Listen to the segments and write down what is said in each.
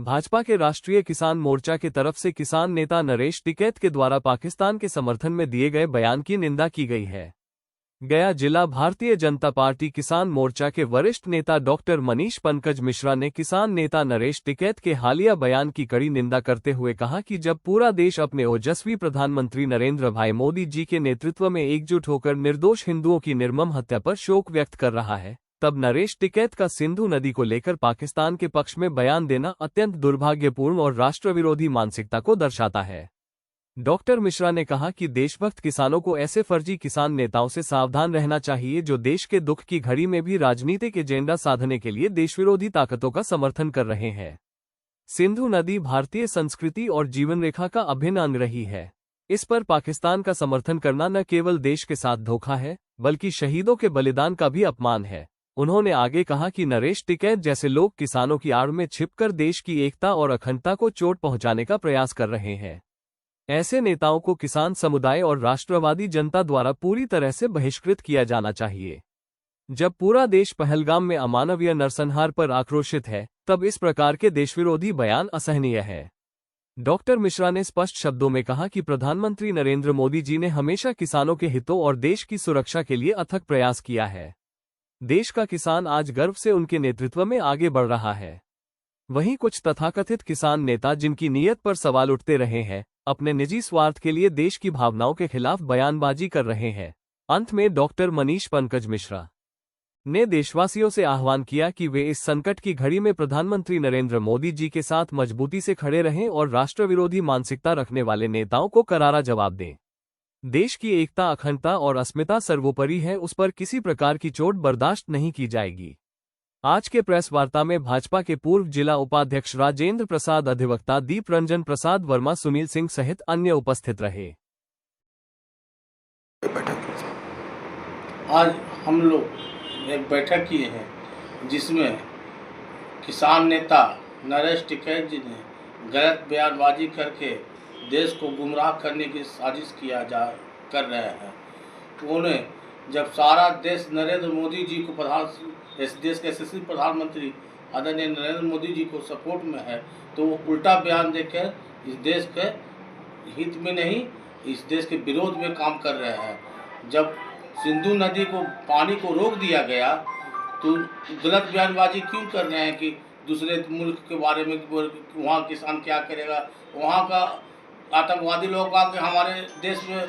भाजपा के राष्ट्रीय किसान मोर्चा की तरफ से किसान नेता नरेश टिकैत के द्वारा पाकिस्तान के समर्थन में दिए गए बयान की निंदा की गई है। गया जिला भारतीय जनता पार्टी किसान मोर्चा के वरिष्ठ नेता डॉक्टर मनीष पंकज मिश्रा ने किसान नेता नरेश टिकैत के हालिया बयान की कड़ी निंदा करते हुए कहा कि जब पूरा देश अपने ओजस्वी प्रधानमंत्री नरेंद्र भाई मोदी जी के नेतृत्व में एकजुट होकर निर्दोष हिंदुओं की निर्मम हत्या पर शोक व्यक्त कर रहा है, तब नरेश टिकैत का सिंधु नदी को लेकर पाकिस्तान के पक्ष में बयान देना अत्यंत दुर्भाग्यपूर्ण और राष्ट्रविरोधी मानसिकता को दर्शाता है। डॉक्टर मिश्रा ने कहा कि देशभक्त किसानों को ऐसे फर्जी किसान नेताओं से सावधान रहना चाहिए जो देश के दुख की घड़ी में भी राजनीतिक एजेंडा साधने के लिए देशविरोधी ताकतों का समर्थन कर रहे हैं। सिंधु नदी भारतीय संस्कृति और जीवन रेखा का अभिन्न अंग रही है। इस पर पाकिस्तान का समर्थन करना न केवल देश के साथ धोखा है, बल्कि शहीदों के बलिदान का भी अपमान है। उन्होंने आगे कहा कि नरेश टिकैत जैसे लोग किसानों की आड़ में छिपकर देश की एकता और अखंडता को चोट पहुंचाने का प्रयास कर रहे हैं। ऐसे नेताओं को किसान समुदाय और राष्ट्रवादी जनता द्वारा पूरी तरह से बहिष्कृत किया जाना चाहिए। जब पूरा देश पहलगाम में अमानवीय नरसंहार पर आक्रोशित है, तब इस प्रकार के देशविरोधी बयान असहनीय है। डॉक्टर मिश्रा ने स्पष्ट शब्दों में कहा कि प्रधानमंत्री नरेंद्र मोदी जी ने हमेशा किसानों के हितों और देश की सुरक्षा के लिए अथक प्रयास किया है। देश का किसान आज गर्व से उनके नेतृत्व में आगे बढ़ रहा है। वहीं कुछ तथाकथित किसान नेता जिनकी नीयत पर सवाल उठते रहे हैं, अपने निजी स्वार्थ के लिए देश की भावनाओं के खिलाफ बयानबाजी कर रहे हैं। अंत में डॉक्टर मनीष पंकज मिश्रा ने देशवासियों से आह्वान किया कि वे इस संकट की घड़ी में प्रधानमंत्री नरेंद्र मोदी जी के साथ मजबूती से खड़े रहें और राष्ट्रविरोधी मानसिकता रखने वाले नेताओं को करारा जवाब दें। देश की एकता, अखंडता और अस्मिता सर्वोपरि है, उस पर किसी प्रकार की चोट बर्दाश्त नहीं की जाएगी। आज के प्रेस वार्ता में भाजपा के पूर्व जिला उपाध्यक्ष राजेंद्र प्रसाद, अधिवक्ता दीप रंजन प्रसाद वर्मा, सुनील सिंह सहित अन्य उपस्थित रहे। आज हम लोग एक बैठक किए हैं जिसमें किसान नेता नरेश टिकैत जी ने गलत बयानबाजी करके देश को गुमराह करने की साजिश कर रहे हैं। उन्हें जब सारा देश नरेंद्र मोदी जी को इस देश के यशस्वी प्रधानमंत्री आदरणीय नरेंद्र मोदी जी को सपोर्ट में है, तो वो उल्टा बयान देकर इस देश के हित में नहीं, इस देश के विरोध में काम कर रहे हैं। जब सिंधु नदी को पानी को रोक दिया गया तो गलत बयानबाजी क्यों कर रहे हैं कि दूसरे मुल्क के बारे में वहाँ किसान क्या करेगा, वहाँ का आतंकवादी लोग आके हमारे देश में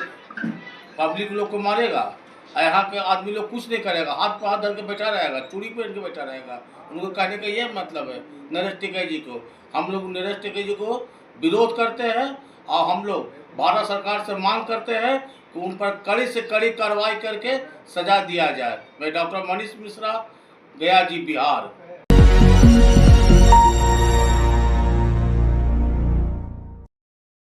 पब्लिक लोग को मारेगा, यहाँ के आदमी लोग कुछ नहीं करेगा, हाथ पर हाथ धर के बैठा रहेगा, चूड़ी पहन के बैठा रहेगा। उनको कहने का यह मतलब है नरेश टिकैत जी को। हम लोग नरेश टिकैत जी को विरोध करते हैं और हम लोग भारत सरकार से मांग करते हैं कि उन पर कड़ी से कड़ी कार्रवाई करके सजा दिया जाए। मैं डॉक्टर मनीष मिश्रा, गया जी, बिहार।